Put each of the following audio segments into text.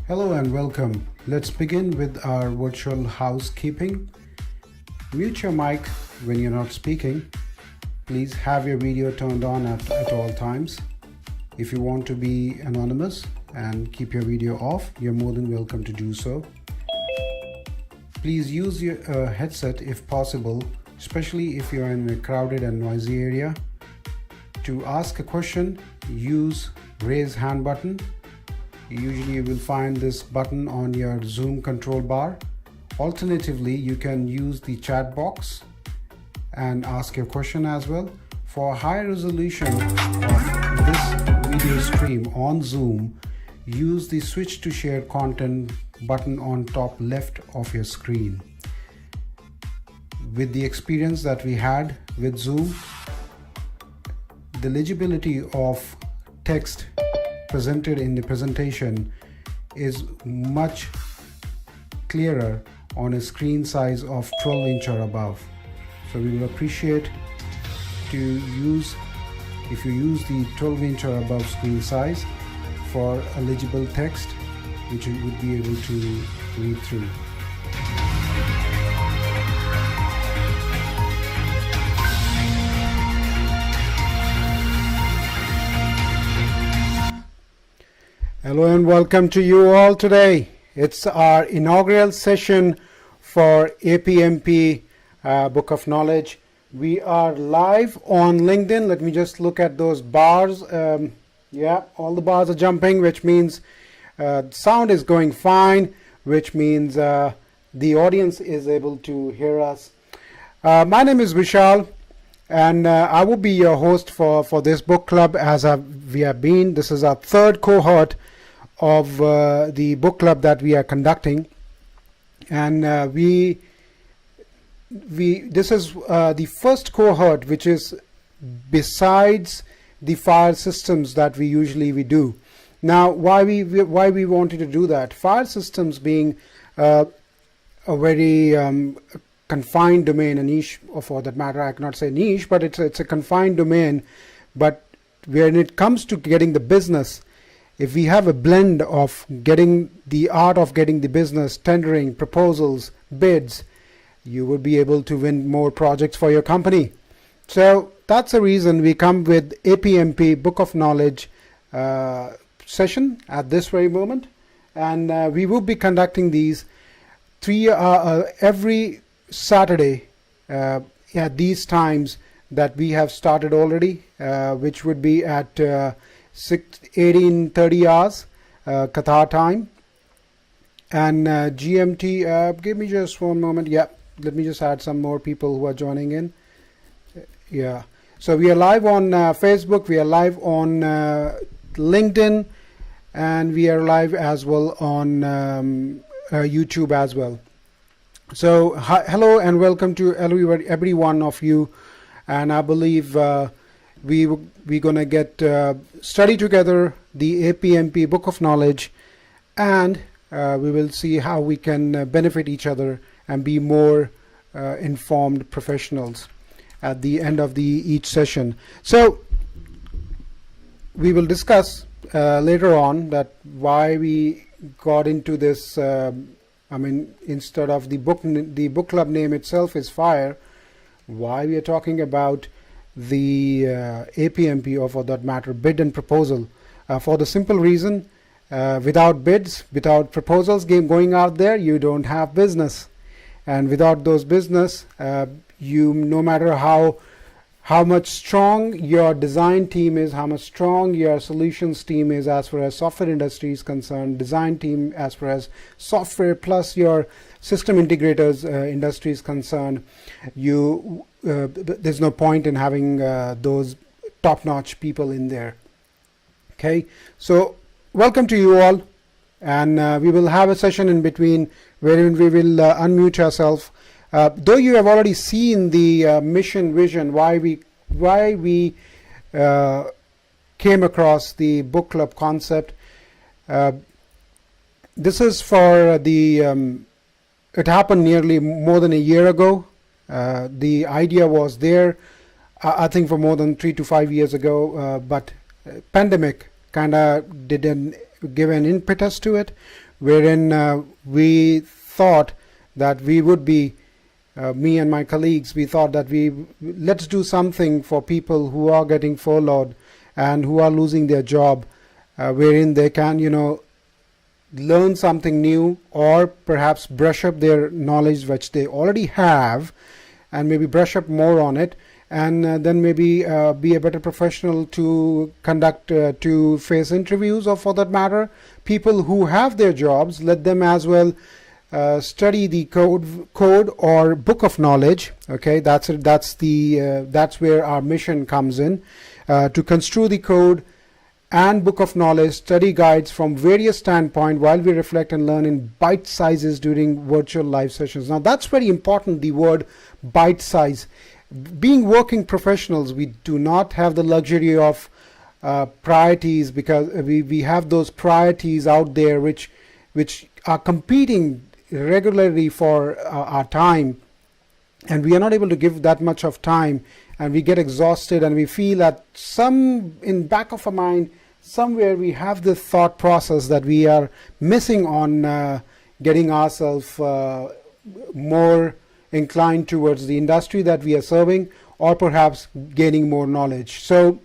Hello and welcome. Let's begin with our virtual housekeeping. Mute your mic when you're not speaking. Please have your video turned on at all times. If you want to be anonymous and keep your video off, you're more than welcome to do so. Please use your headset if possible, especially if you're in a crowded and noisy area. To ask a question, use raise hand button. Usually you will find this button on your Zoom control bar. Alternatively, you can use the chat box and ask your question as well. For high resolution of this video stream on Zoom, use the switch to share content button on top left of your screen. With the experience that we had with Zoom, the legibility of text presented in the presentation is much clearer on a screen size of 12 inch or above. So we will appreciate to use, if you use the 12 inch or above screen size for a legible text which you would be able to read through. Hello and welcome to you all today. It's our inaugural session for APMP Book of Knowledge. We are live on LinkedIn. Let me just look at those bars. Yeah, all the bars are jumping, which means sound is going fine, which means the audience is able to hear us. My name is Vishal, and I will be your host for this book club as we have been. This is our third cohort of the book club that we are conducting, and this is the first cohort which is besides the fire systems that we usually do. Now, why we wanted to do that? Fire systems being a very confined domain, a niche, or for that matter, I cannot say niche, but it's a confined domain. But when it comes to getting the business, if we have a blend of getting the art of getting the business, tendering, proposals, bids, you will be able to win more projects for your company. So that's the reason we come with APMP Book of Knowledge session at this very moment. And we will be conducting these every Saturday at these times that we have started already, which would be at 18:30 hours Qatar time, and GMT. Give me just one moment. Yeah, let me just add some more people who are joining in. Yeah, so we are live on Facebook, we are live on LinkedIn, and we are live as well on YouTube as well. So hello and welcome to every one of you, and I believe we're going to get study together the APMP Book of Knowledge, and we will see how we can benefit each other and be more informed professionals at the end of each session. So we will discuss later on that why we got into this. Instead of the book club name itself is Fire, why we are talking about the APMP, or for that matter bid and proposal, for the simple reason, without bids, without proposals going out there, you don't have business. And without those business, you, no matter how much strong your design team is, how much strong your solutions team is as far as software industry is concerned, design team as far as software plus your system integrators industry is concerned, there's no point in having those top-notch people in there. Okay, so welcome to you all, and we will have a session in between wherein we will unmute ourselves. Though you have already seen the mission vision, why we came across the book club concept. This is for the it happened nearly more than a year ago. The idea was there, I think, for more than 3 to 5 years ago, but pandemic kind of didn't give an impetus to it. wherein we thought that we would be, me and my colleagues, we thought that let's do something for people who are getting furloughed and who are losing their job, wherein they can, learn something new, or perhaps brush up their knowledge which they already have, and maybe brush up more on it, and then maybe be a better professional to conduct, to face interviews, or for that matter, people who have their jobs, let them as well study the code or book of knowledge. Okay, that's where our mission comes in, to construe the code and book of knowledge, study guides from various standpoints while we reflect and learn in bite sizes during virtual live sessions. Now that's very important, the word bite size. Being working professionals, we do not have the luxury of priorities, because we have those priorities out there which are competing regularly for our time, and we are not able to give that much of time, and we get exhausted, and we feel that in back of our mind somewhere we have this thought process that we are missing on getting ourselves more inclined towards the industry that we are serving, or perhaps gaining more knowledge. So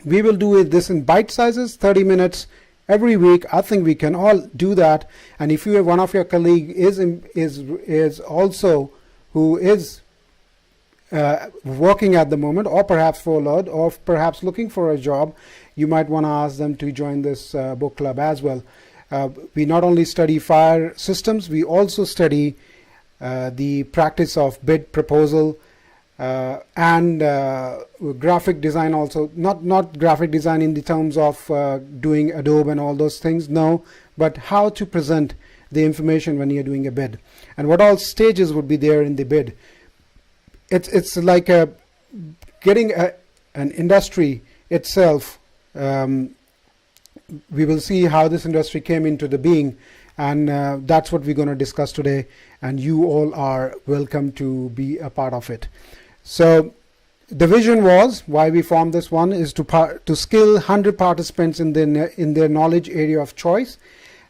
we will do this in bite sizes, 30 minutes every week. I think we can all do that. And if you have one of your colleague is also who is working at the moment, or perhaps furloughed, or perhaps looking for a job, you might want to ask them to join this book club as well. We not only study fire systems, we also study the practice of bid proposal, and graphic design also. Not graphic design in the terms of doing Adobe and all those things, no, but how to present the information when you're doing a bid, and what all stages would be there in the bid. It's like getting an industry itself. We will see how this industry came into the being, and that's what we're going to discuss today, and you all are welcome to be a part of it. So the vision was, why we formed this one, is to skill 100 participants in their knowledge area of choice,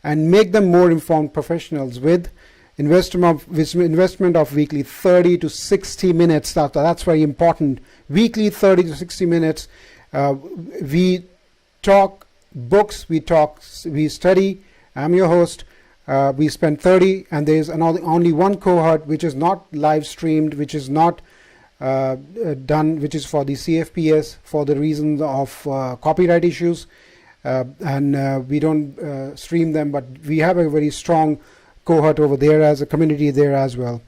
and make them more informed professionals with investment of weekly 30 to 60 minutes. That's very important. Weekly 30 to 60 minutes. We talk books, we study. I'm your host. We spend 30, and there's only one cohort which is not live streamed, which is not done, which is for the CFPS for the reasons of copyright issues, and we don't stream them, but we have a very strong cohort over there as a community there as well.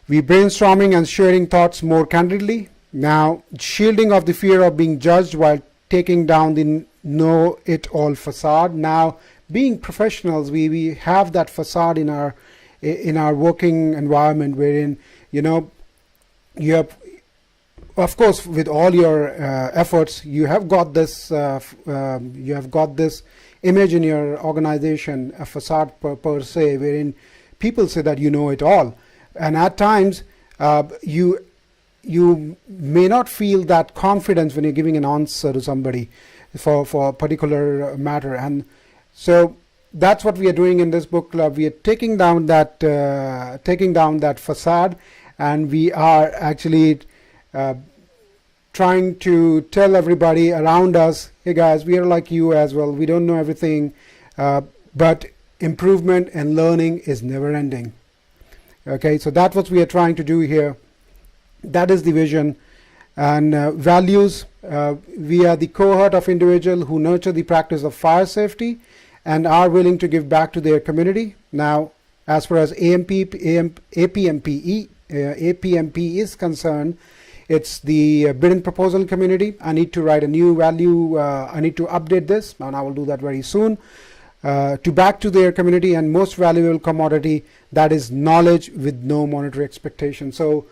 We brainstorming and sharing thoughts more candidly. Now, shielding of the fear of being judged while taking down the know-it-all facade. Now, being professionals, we have that facade in our working environment, wherein you have, of course, with all your efforts, you have got this image in your organization, a facade per se, wherein people say that you know it all, and at times you may not feel that confidence when you're giving an answer to somebody for a particular matter. And so that's what we are doing in this book club. We are taking down that facade, and we are actually trying to tell everybody around us, hey guys, we are like you as well. We don't know everything, but improvement and learning is never ending. Okay, so that's what we are trying to do here. That is the vision. And values, we are the cohort of individuals who nurture the practice of fire safety and are willing to give back to their community. Now, as far as APMP is concerned, it's the bid and proposal community. I need to write a new value. I need to update this, and I will do that very soon. To back to their community, and most valuable commodity, that is knowledge with no monetary expectation. So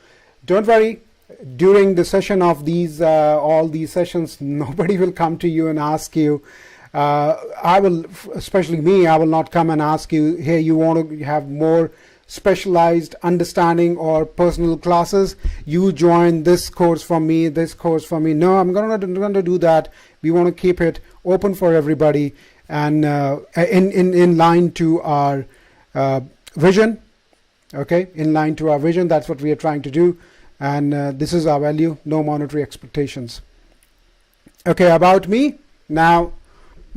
don't worry, during the session of these all these sessions, nobody will come to you and ask you. I will, especially me, I will not come and ask you, hey, you want to have more specialized understanding or personal classes, you join this course from me, this course from me. No, I'm going to do that. We want to keep it open for everybody. and in line to our vision. Okay, in line to our vision. That's what we are trying to do, and this is our value. No monetary expectations. Okay, about me now.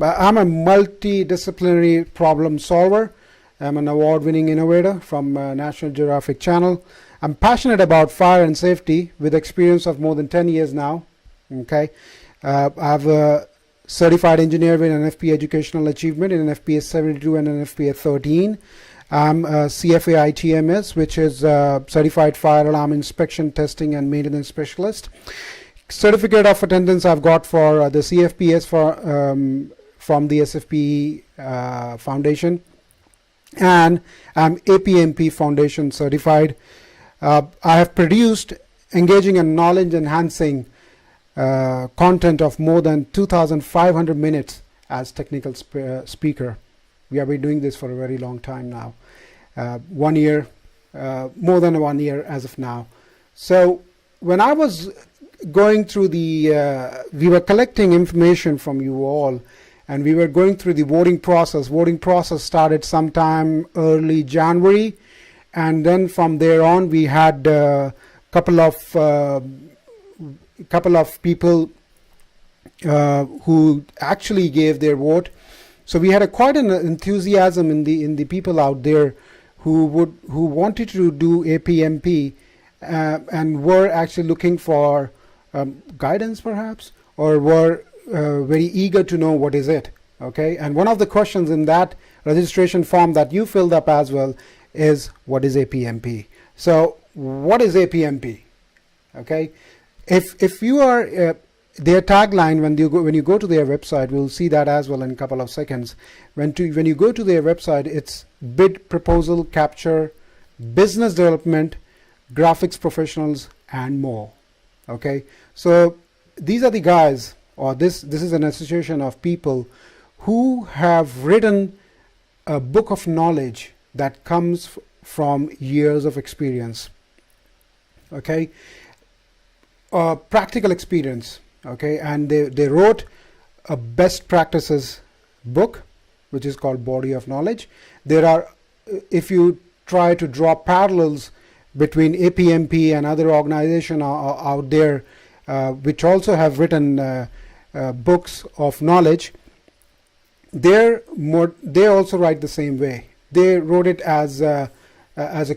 I'm a multidisciplinary problem solver. I'm an award-winning innovator from National Geographic Channel. I'm passionate about fire and safety with experience of more than 10 years now. Okay, I've a certified engineer with an FP Educational Achievement in an FPA 72 and an FPA 13. I'm a CFA ITMS, which is Certified Fire Alarm Inspection, Testing and Maintenance Specialist. Certificate of attendance I've got for the CFPS from the SFPE Foundation, and I'm APMP Foundation certified. I have produced engaging and knowledge enhancing content of more than 2,500 minutes as technical speaker. We have been doing this for a very long time now, 1 year, more than 1 year as of now. So when I was going through we were collecting information from you all, and we were going through the voting process. Voting process started sometime early January, and then from there on we had a couple of people who actually gave their vote. So we had quite an enthusiasm in the people out there who wanted to do APMP and were actually looking for guidance, perhaps, or were very eager to know what is it. Okay, and one of the questions in that registration form that you filled up as well is, what is APMP? So what is APMP? Okay, if you are their tagline, when you go to their website, we'll see that as well in a couple of seconds. When you go to their website, it's bid, proposal, capture, business development, graphics professionals, and more. Okay, so these are the guys, or this is an association of people who have written a book of knowledge that comes from years of experience. Okay, practical experience. Okay, and they wrote a best practices book, which is called Body of Knowledge. There are, if you try to draw parallels between APMP and other organizations out there, which also have written books of knowledge, they also write the same way. They wrote it as a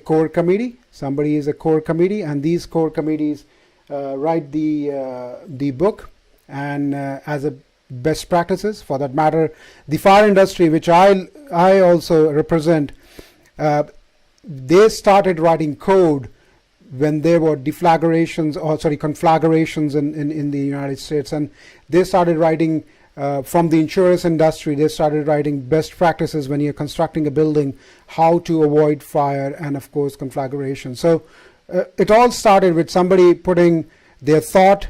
core committee. Somebody is a core committee, and these core committees write the book, and as a best practices. For that matter, the fire industry, which I also represent, they started writing code when there were conflagrations in the United States, and they started writing from the insurance industry. They started writing best practices when you're constructing a building, how to avoid fire, and of course conflagration. So it all started with somebody putting their thought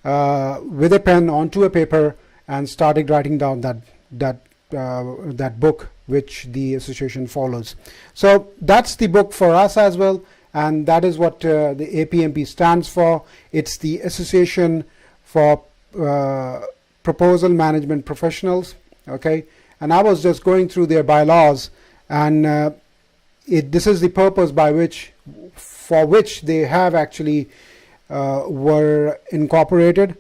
with a pen onto a paper and started writing down that book, which the association follows. So that's the book for us as well, and that is what the APMP stands for. It's the Association for Proposal Management Professionals. Okay, and I was just going through their bylaws, and this is the purpose for which they have actually were incorporated.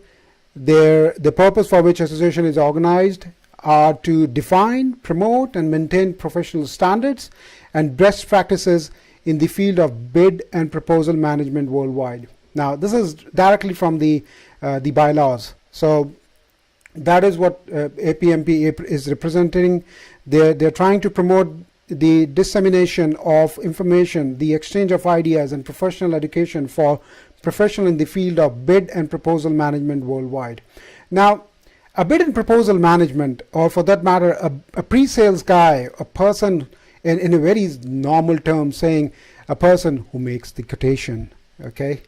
The purpose for which association is organized are to define, promote, and maintain professional standards and best practices in the field of bid and proposal management worldwide. Now, this is directly from the bylaws. So that is what APMP is representing. They're trying to promote the dissemination of information, the exchange of ideas, and professional education for professionals in the field of bid and proposal management worldwide. Now, a bid and proposal management, or for that matter, a pre-sales guy, a person in a very normal term saying, a person who makes the quotation. Okay,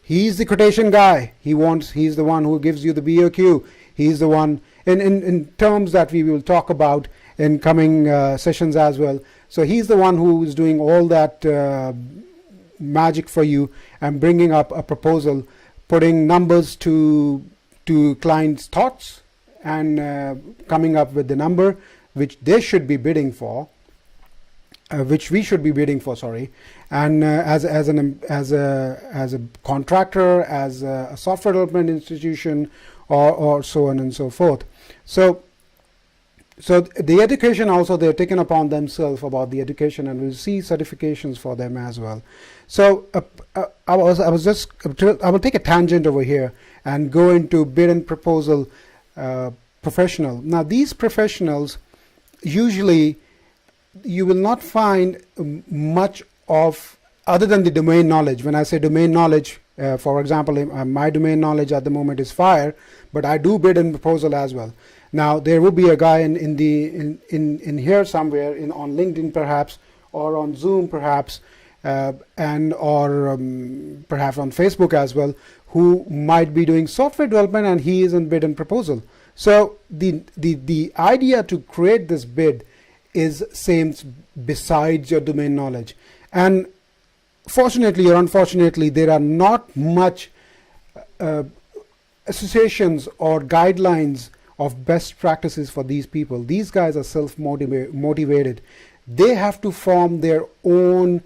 he's the quotation guy. He's the one who gives you the BOQ. He's the one in terms that we will talk about in coming sessions as well. So he's the one who is doing all that magic for you and bringing up a proposal, putting numbers to clients' thoughts and coming up with the number which they should be bidding for, which we should be bidding for, sorry, and as a contractor, as a software development institution, or so on and so forth. So the education also, they're taken upon themselves about the education, and we'll see certifications for them as well. So I will take a tangent over here and go into bid and proposal professional. Now these professionals, usually you will not find much of other than the domain knowledge. When I say domain knowledge, for example, my domain knowledge at the moment is fire, but I do bid and proposal as well. Now there will be a guy in here somewhere, on LinkedIn perhaps, or on Zoom perhaps, or perhaps on Facebook as well, who might be doing software development, and he is in bid and proposal. So the idea to create this bid is same besides your domain knowledge. And fortunately or unfortunately, there are not much associations or guidelines of best practices for these people. These guys are self-motivated. They have to form their own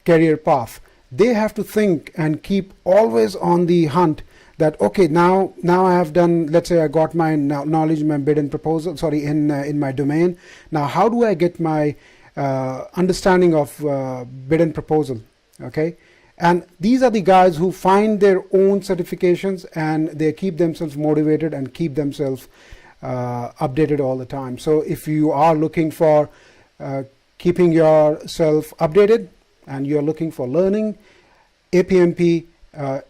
career path. They have to think and keep always on the hunt that, okay, now I have done, let's say I got my knowledge in my bid and proposal, sorry, in my domain. Now how do I get my understanding of bid and proposal? Okay, and these are the guys who find their own certifications, and they keep themselves motivated and keep themselves updated all the time. So if you are looking for keeping yourself updated and you're looking for learning, APMP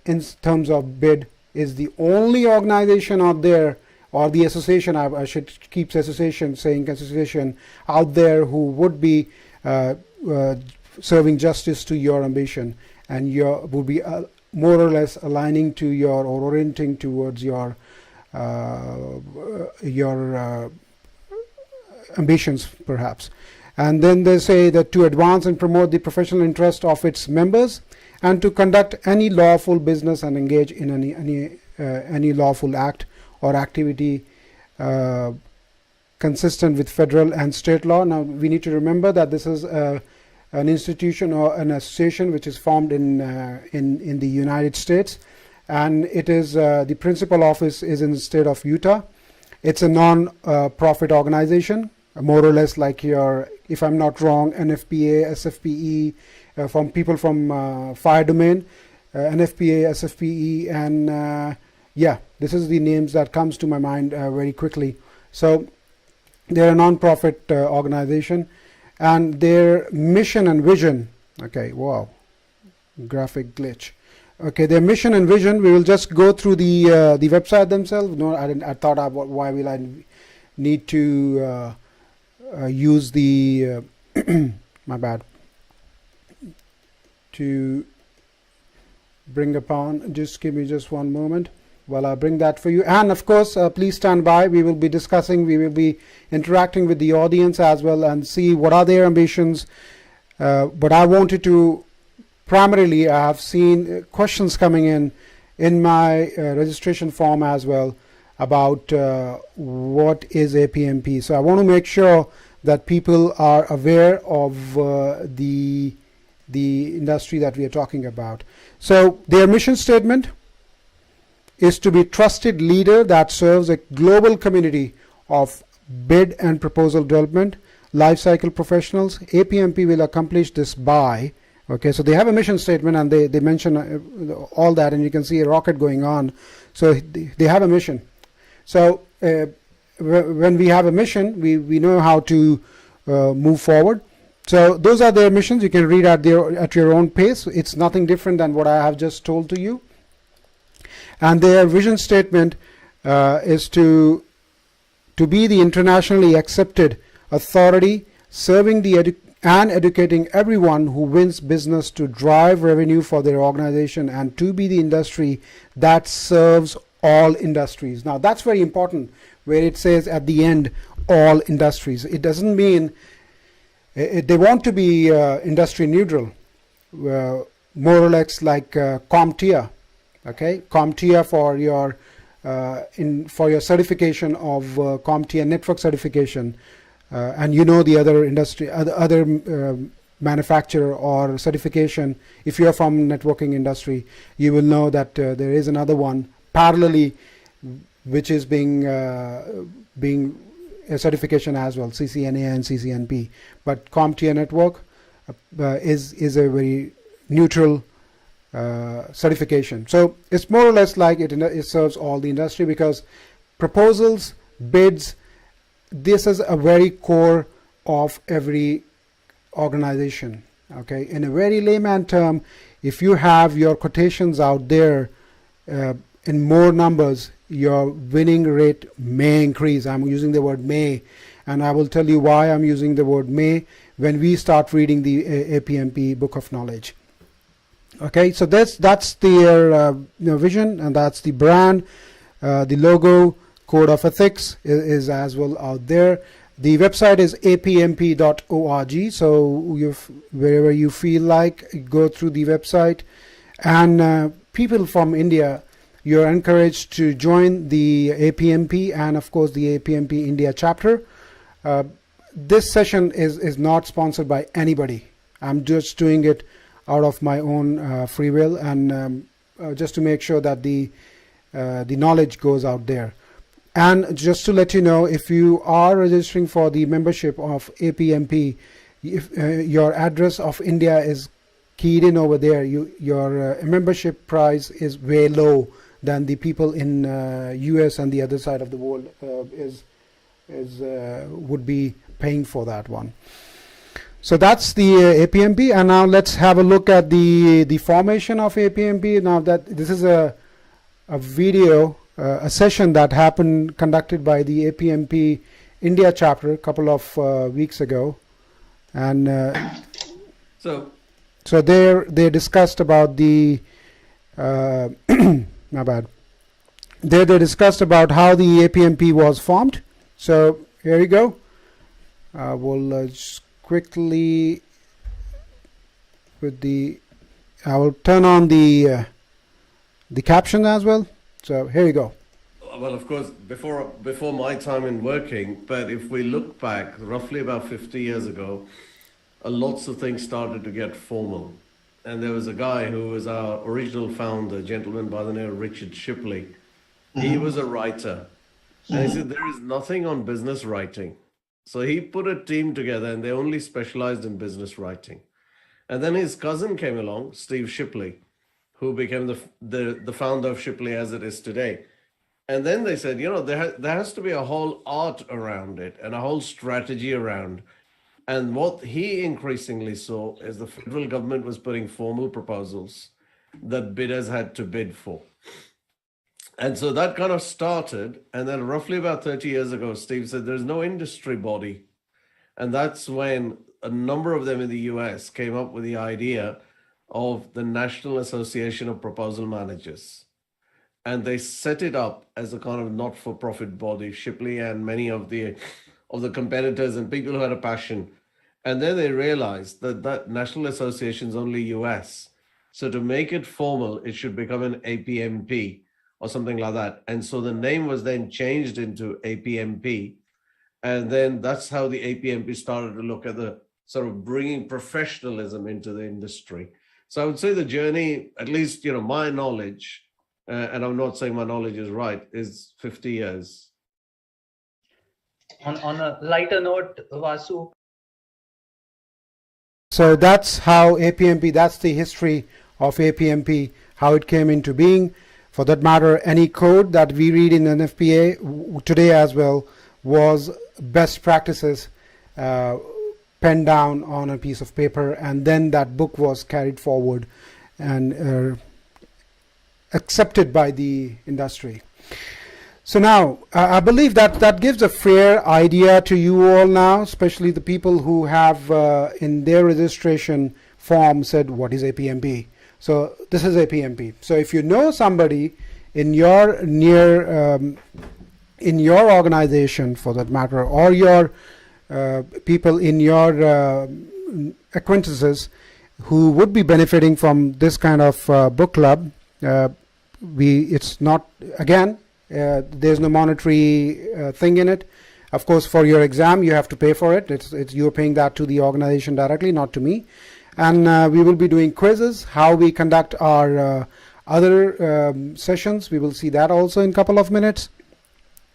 in terms of bid is the only organization out there, or the association, I should keep association out there, who would be serving justice to your ambition, and would be more or less aligning to your, or orienting towards your ambitions perhaps. And then they say that to advance and promote the professional interest of its members, and to conduct any lawful business and engage in any lawful act or activity consistent with federal and state law. Now we need to remember that this is an institution or an association which is formed in the United States, and it is the principal office is in the state of Utah. It's a non-profit organization, more or less like your, if I'm not wrong, NFPA, SFPE, from people from fire domain, NFPA, SFPE, and yeah, this is the names that comes to my mind very quickly. So they're a non-profit organization, and their mission and vision, okay, wow, graphic glitch. Okay, their mission and vision, we will just go through the website themselves. No, I didn't. I thought, why will I need to use the my bad, to bring upon. Just give me just one moment while I bring that for you. And of course, please stand by. We will be discussing, we will be interacting with the audience as well, and see what are their ambitions. But I wanted to primarily, I have seen questions coming in my registration form as well about what is APMP. So I want to make sure that people are aware of the industry that we are talking about. So their mission statement is to be trusted leader that serves a global community of bid and proposal development life cycle professionals. APMP will accomplish this by, okay, so they have a mission statement, and they mention all that, and you can see a rocket going on. So they have a mission. So when we have a mission, we know how to move forward. So those are their missions. You can read at your own pace. It's nothing different than what I have just told to you. And their vision statement is to be the internationally accepted authority serving and educating everyone who wins business to drive revenue for their organization, and to be the industry that serves all industries. Now that's very important, where it says at the end all industries. It doesn't mean they want to be industry neutral, more or less like CompTIA. Okay, CompTIA for your for your certification of CompTIA network certification, and you know the other industry, other manufacturer or certification, if you're from networking industry, you will know that there is another one parallelly, which is being a certification as well, CCNA and CCNP. But CompTIA network is a very neutral certification. So it's more or less like it serves all the industry, because proposals, bids, this is a very core of every organization. Okay, in a very layman term, if you have your quotations out there in more numbers, your winning rate may increase. I'm using the word may, and I will tell you why I'm using the word may when we start reading the APMP Book of Knowledge. Okay, so that's their vision, and that's the brand. The logo, code of ethics is as well out there. The website is apmp.org, so wherever you feel like, go through the website. And people from India, you're encouraged to join the APMP and of course the APMP India chapter. This session is not sponsored by anybody. I'm just doing it out of my own free will, and just to make sure that the knowledge goes out there. And just to let you know, if you are registering for the membership of APMP, if your address of India is keyed in over there, your membership price is way low than the people in US and the other side of the world would be paying for that one. So that's the APMP, and now let's have a look at the formation of APMP. Now that this is a video, a session that happened, conducted by the APMP India chapter a couple of weeks ago, and so they discussed about the my bad. They discussed about how the APMP was formed. So here we go. We'll just quickly I will turn on the caption as well. So here we go. Well, of course, before my time in working, but if we look back roughly about 50 years ago, lots of things started to get formal. And there was a guy who was our original founder, a gentleman by the name of Richard Shipley. He was a writer. And he said, there is nothing on business writing. So he put a team together, and they only specialized in business writing. And then his cousin came along, Steve Shipley, who became the founder of Shipley as it is today. And then they said, there has to be a whole art around it and a whole strategy around. And what he increasingly saw is the federal government was putting formal proposals that bidders had to bid for. And so that kind of started. And then roughly about 30 years ago, Steve said, there's no industry body. And that's when a number of them in the US came up with the idea of the National Association of Proposal Managers. And they set it up as a kind of not-for-profit body, Shipley and many of the competitors and people who had a passion. And then they realized that National Association is only US. So to make it formal, it should become an APMP or something like that. And so the name was then changed into APMP. And then that's how the APMP started to look at the sort of bringing professionalism into the industry. So I would say the journey, at least, my knowledge, and I'm not saying my knowledge is right, is 50 years. On a lighter note, Vasu. So that's how APMP, that's the history of APMP, how it came into being. For that matter, any code that we read in NFPA today as well was best practices penned down on a piece of paper, and then that book was carried forward and accepted by the industry. So now I believe that gives a fair idea to you all now, especially the people who have in their registration form said, what is APMP? So this is APMP. So if you know somebody in your in your organization, for that matter, or your people in your acquaintances who would be benefiting from this kind of book club, it's not, again, There's no monetary thing in it. Of course, for your exam, you have to pay for it. You're paying that to the organization directly, not to me. And we will be doing quizzes, how we conduct our other sessions. We will see that also in a couple of minutes.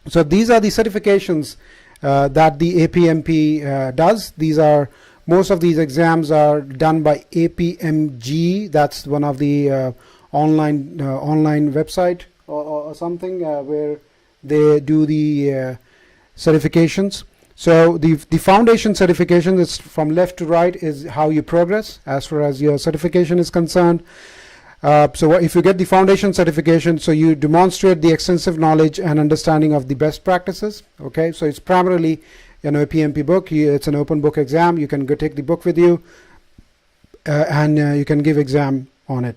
So these are the certifications that the APMP does. Most of these exams are done by APMG. That's one of the online website or something where they do the certifications. So the foundation certification is from left to right, is how you progress as far as your certification is concerned. So if you get the foundation certification, so you demonstrate the extensive knowledge and understanding of the best practices. Okay, so it's primarily an APMP book. It's an open book exam. You can go take the book with you, and you can give exam on it.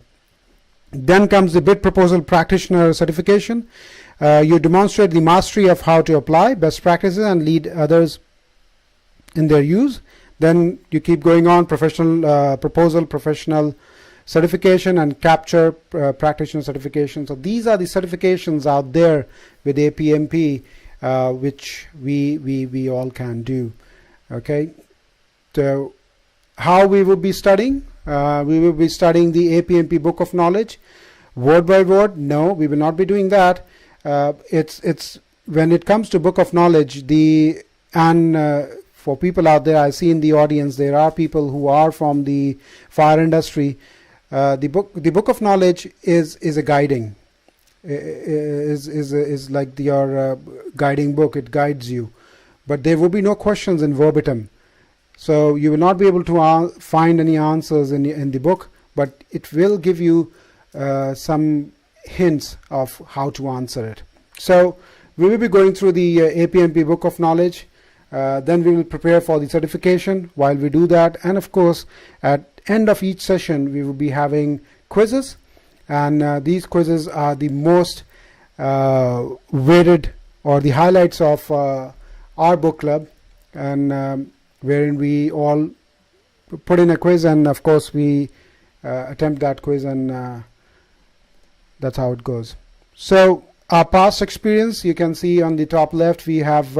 Then comes the bid proposal practitioner certification. You demonstrate the mastery of how to apply best practices and lead others in their use. Then you keep going on, professional proposal, professional certification, and capture practitioner certification. So these are the certifications out there with APMP, which we all can do. Okay, so how we will be studying? We will be studying the APMP Book of Knowledge word by word. No, we will not be doing that. It's when it comes to Book of Knowledge, for people out there, I see in the audience there are people who are from the fire industry. The book of knowledge is a guiding, is like your guiding book. It guides you, but there will be no questions in verbatim. So you will not be able to find any answers in the book, but it will give you some hints of how to answer it. So we will be going through the APMP Book of Knowledge. Then we will prepare for the certification while we do that. And of course, at end of each session, we will be having quizzes. And these quizzes are the most weighted, or the highlights of our book club, and wherein we all put in a quiz, and of course we attempt that quiz, and that's how it goes. So our past experience, you can see on the top left, we have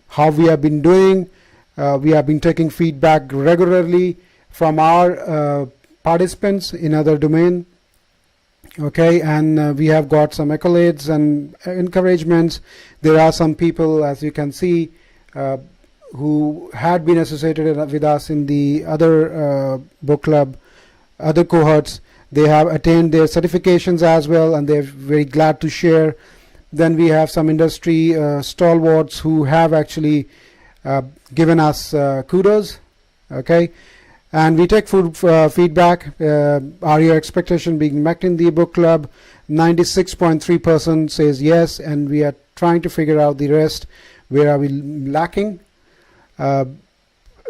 how we have been doing. We have been taking feedback regularly from our participants in other domain. Okay, and we have got some accolades and encouragements. There are some people, as you can see, who had been associated with us in the other book club, other cohorts. They have attained their certifications as well, and they're very glad to share. Then we have some industry stalwarts who have actually given us kudos. Okay, and we take feedback. Are your expectations being met in the book club? 96.3% says yes, and we are trying to figure out the rest. Where are we lacking?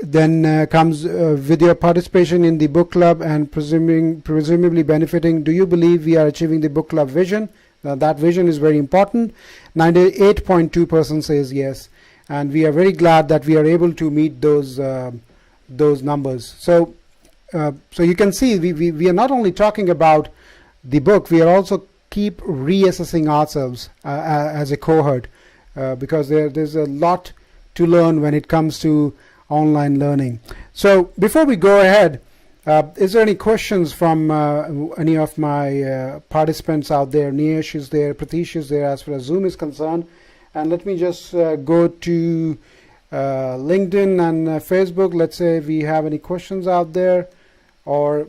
Then comes with your participation in the book club and presumably benefiting, do you believe we are achieving the book club vision? That vision is very important. 98.2% says yes, and we are very glad that we are able to meet those numbers. So you can see we are not only talking about the book, we are also keep reassessing ourselves as a cohort, because there's a lot to learn when it comes to online learning. So before we go ahead, is there any questions from any of my participants out there? Niesh is there, Pratish is there as far as Zoom is concerned. And let me just go to LinkedIn and Facebook. Let's say if we have any questions out there, or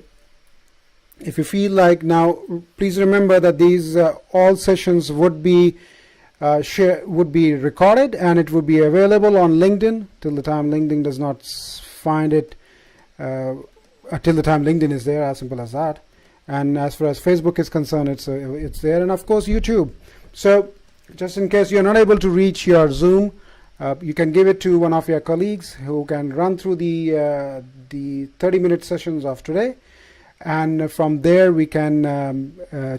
if you feel like now, please remember that these all sessions would be recorded, and it would be available on LinkedIn till the time LinkedIn does not find it, till the time LinkedIn is there, as simple as that. And as far as Facebook is concerned, it's there, and of course YouTube. So just in case you're not able to reach your Zoom, you can give it to one of your colleagues who can run through the 30-minute sessions of today, and from there we can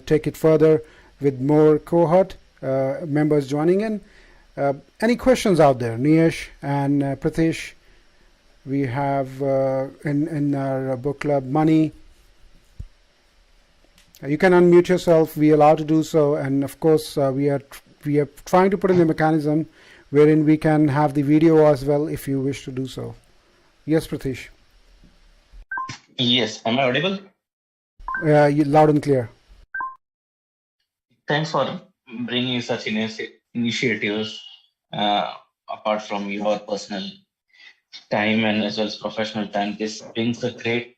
take it further with more cohort members joining in. Any questions out there? Niesh and Pratish, we have in our book club. Money, you can unmute yourself. We are allowed to do so, and of course we are we are trying to put in a mechanism wherein we can have the video as well if you wish to do so. Yes, Pratish. Yes, am I audible? You loud and clear. Thanks for bringing such initiatives apart from your personal time and as well as professional time. This brings a great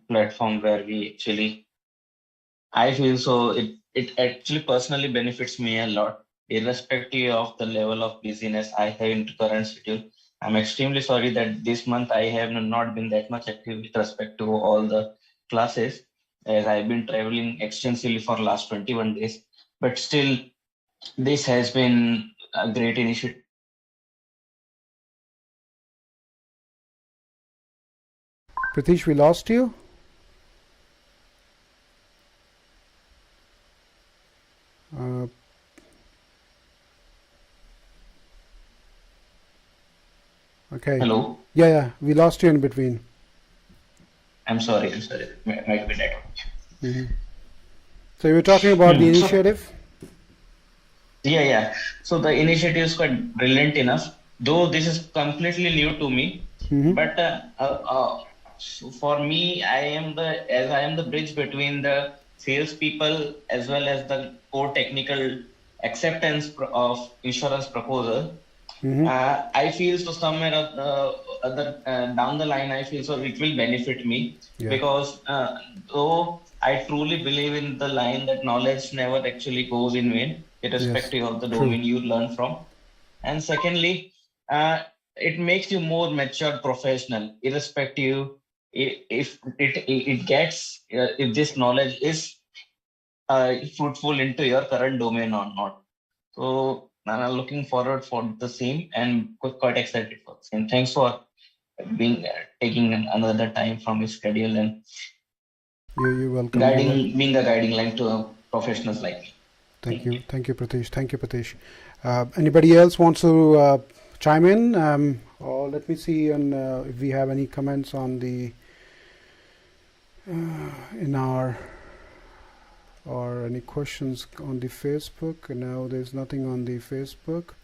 platform where we actually, I feel so it actually personally benefits me a lot, irrespective of the level of busyness I have in current schedule. I'm extremely sorry that this month I have not been that much active with respect to all the classes, as I've been traveling extensively for last 21 days. But still, this has been a great initiative. Pratish, we lost you. Okay. Hello. Yeah, we lost you in between. I'm sorry. Might be that. So you were talking about the initiative? Yeah. So the initiative is quite brilliant enough, though this is completely new to me. But so for me, I am the bridge between the salespeople as well as the core technical acceptance of insurance proposal. I feel so somewhere down the line, I feel so it will benefit me because though I truly believe in the line that knowledge never actually goes in vain, irrespective of the domain you learn from. And secondly, it makes you more mature professional, irrespective if this knowledge is fruitful into your current domain or not. So I'm looking forward for the same and quite excited for the same. Thanks for taking another time from your schedule and You're welcome. being a guiding line to professionals like me. Thank you, Pratish. Anybody else wants to chime in? Or let me see if we have any comments on the or any questions on the Facebook. No, there's nothing on the Facebook.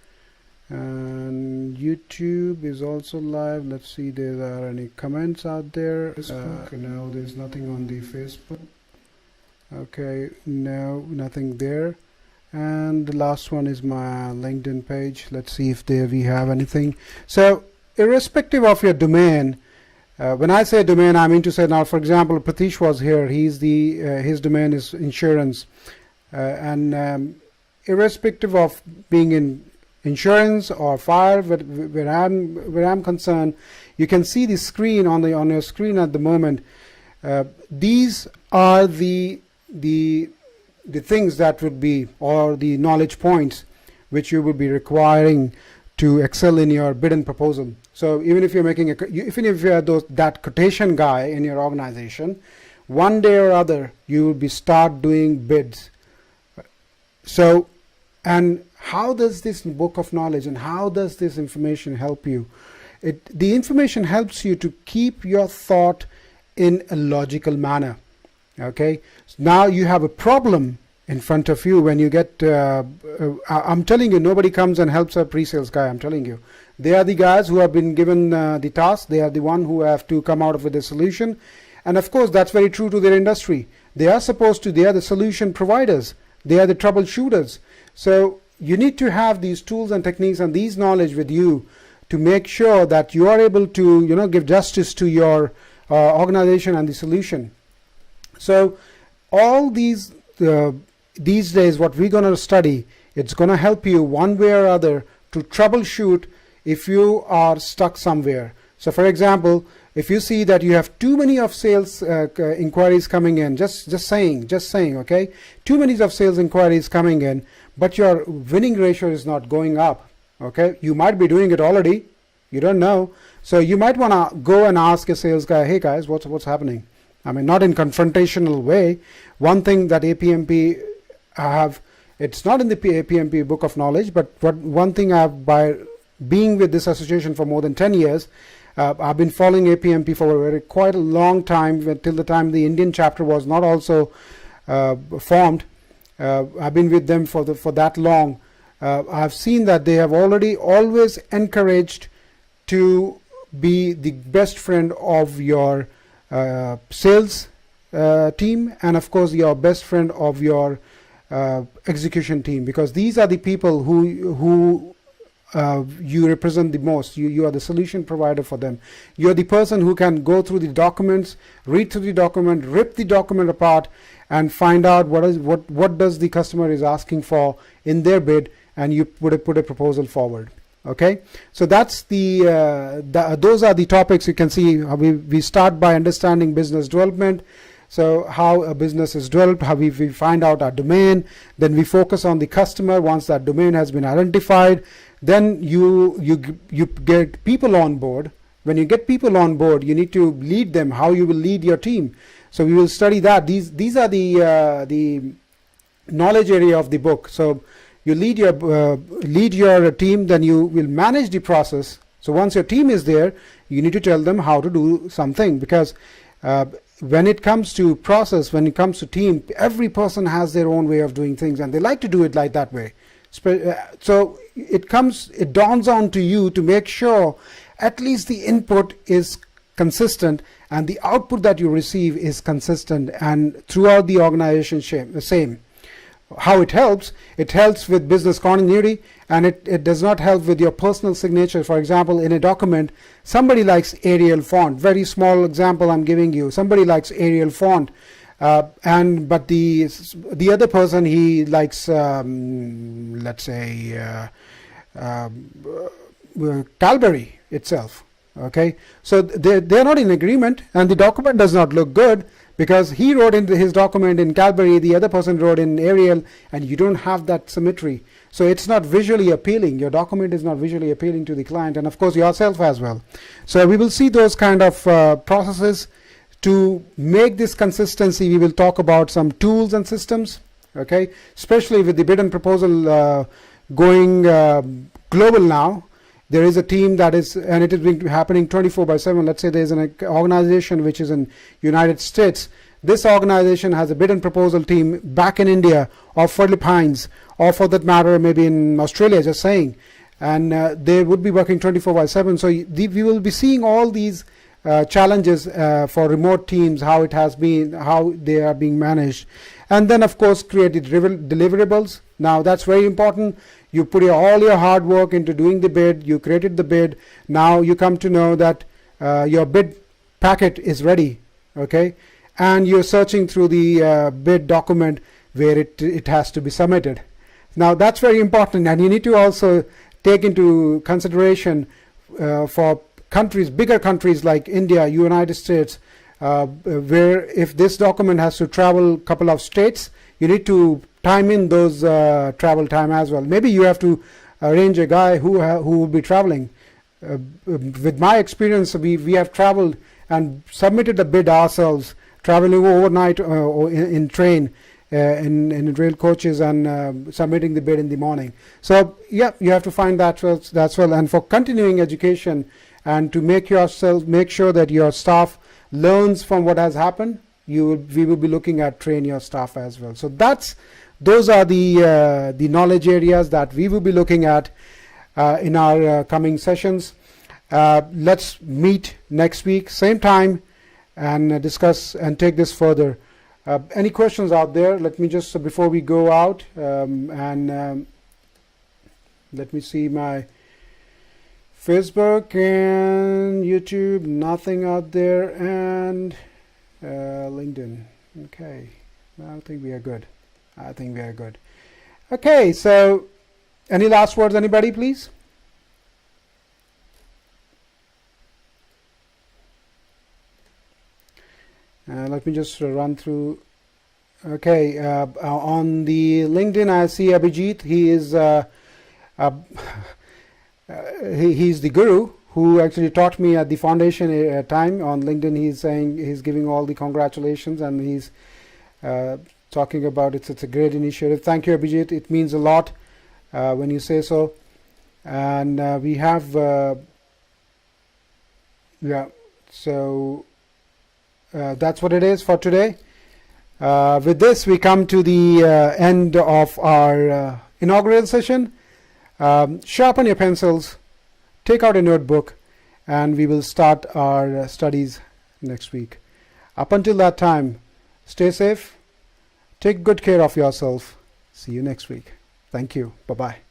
And YouTube is also live. Let's see if there are any comments out there. No, there's nothing on the Facebook. Okay, no, nothing there. And the last one is my LinkedIn page. Let's see if there we have anything. So irrespective of your domain, when I say domain, I mean to say, now for example, Pratish was here. He's his domain is insurance, and irrespective of being in insurance or fire, where I'm concerned, you can see the screen on your screen at the moment. These are the things that would be, or the knowledge points which you would be requiring to excel in your bid and proposal. So even if you're making even if you're that quotation guy in your organization, one day or other you will be start doing bids. So, and how does this book of knowledge and how does this information help you? The information helps you to keep your thought in a logical manner. Okay, so now you have a problem in front of you when you get I'm telling you, nobody comes and helps a pre-sales guy. I'm telling you, they are the guys who have been given the task. They are the one who have to come out with a solution, and of course that's very true to their industry. They are the solution providers. They are the troubleshooters. So you need to have these tools and techniques and these knowledge with you to make sure that you are able to give justice to your organization and the solution. So all these days, what we're going to study, it's going to help you one way or other to troubleshoot if you are stuck somewhere. So for example, if you see that you have too many of sales inquiries coming in, just saying, okay, too many of sales inquiries coming in, but your winning ratio is not going up, okay, you might be doing it already, you don't know. So you might want to go and ask a sales guy, hey guys, what's happening? I mean, not in confrontational way. One thing that APMP have, it's not in the APMP book of knowledge, but one thing I've, by being with this association for more than 10 years, I've been following APMP for quite a long time, till the time the Indian chapter was not also formed. I've been with them for that long. I've seen that they have already always encouraged to be the best friend of your sales team, and of course your best friend of your execution team, because these are the people who you represent the most. You are the solution provider for them. You are the person who can go through the documents, read through the document, rip the document apart, and find out what does the customer is asking for in their bid, and you put a proposal forward. Okay, so that's those are the topics. You can see how we start by understanding business development. So how a business is developed, how we find out our domain, then we focus on the customer. Once that domain has been identified, then you get people on board. When you get people on board, you need to lead them, how you will lead your team. So we will study that. These are the knowledge area of the book. So you lead your team, then you will manage the process. So once your team is there, you need to tell them how to do something, because when it comes to process, when it comes to team, every person has their own way of doing things, and they like to do it like that way. So it dawns on to you to make sure at least the input is consistent and the output that you receive is consistent and throughout the organization the same. How it helps with business continuity, and it does not help with your personal signature. For example, in a document, somebody likes Arial font. Very small example I'm giving you. Somebody likes Arial font, but the other person, he likes let's say Calvary itself. Okay, so they're not in agreement, and the document does not look good, because he wrote in his document in Calvary, the other person wrote in Arial, and you don't have that symmetry. So it's not visually appealing. Your document is not visually appealing to the client, and of course yourself as well. So we will see those kind of processes. To make this consistency, we will talk about some tools and systems, okay, especially with the bid and proposal going global now. There is a team that is, and it is being happening 24/7. Let's say there is an organization which is in United States. This organization has a bid and proposal team back in India or Philippines, or for that matter maybe in Australia, just saying, and they would be working 24/7. So we will be seeing all these challenges for remote teams, how it has been, how they are being managed, and then of course create the deliverables. Now that's very important. You put all your hard work into doing the bid, you created the bid, now you come to know that your bid packet is ready, okay, and you're searching through the bid document where it has to be submitted. Now that's very important, and you need to also take into consideration for countries, bigger countries like India, United States, where if this document has to travel a couple of states, you need to time in those travel time as well. Maybe you have to arrange a guy who will be traveling. With my experience, we have traveled and submitted the bid ourselves, traveling overnight or in train, in rail coaches, and submitting the bid in the morning. So yeah, you have to find that well. And for continuing education, and to make sure that your staff learns from what has happened, we will be looking at train your staff as well. So those are the knowledge areas that we will be looking at in our coming sessions. Let's meet next week, same time, and discuss and take this further. Any questions out there? Let me just, before we go out, let me see my Facebook and YouTube, nothing out there, and LinkedIn. Okay, I think we are good. Okay, so any last words, anybody, please? Let me just run through. Okay, on the LinkedIn, I see Abhijit. He is he's the guru who actually taught me at the foundation time. On LinkedIn, he's saying, he's giving all the congratulations, and he's talking about it's a great initiative. Thank you, Abhijit. It means a lot when you say so. And we have so that's what it is for today. With this, we come to the end of our inaugural session. Sharpen your pencils, take out a notebook, and we will start our studies next week. Up until that time, stay safe, take good care of yourself. See you next week. Thank you. Bye-bye.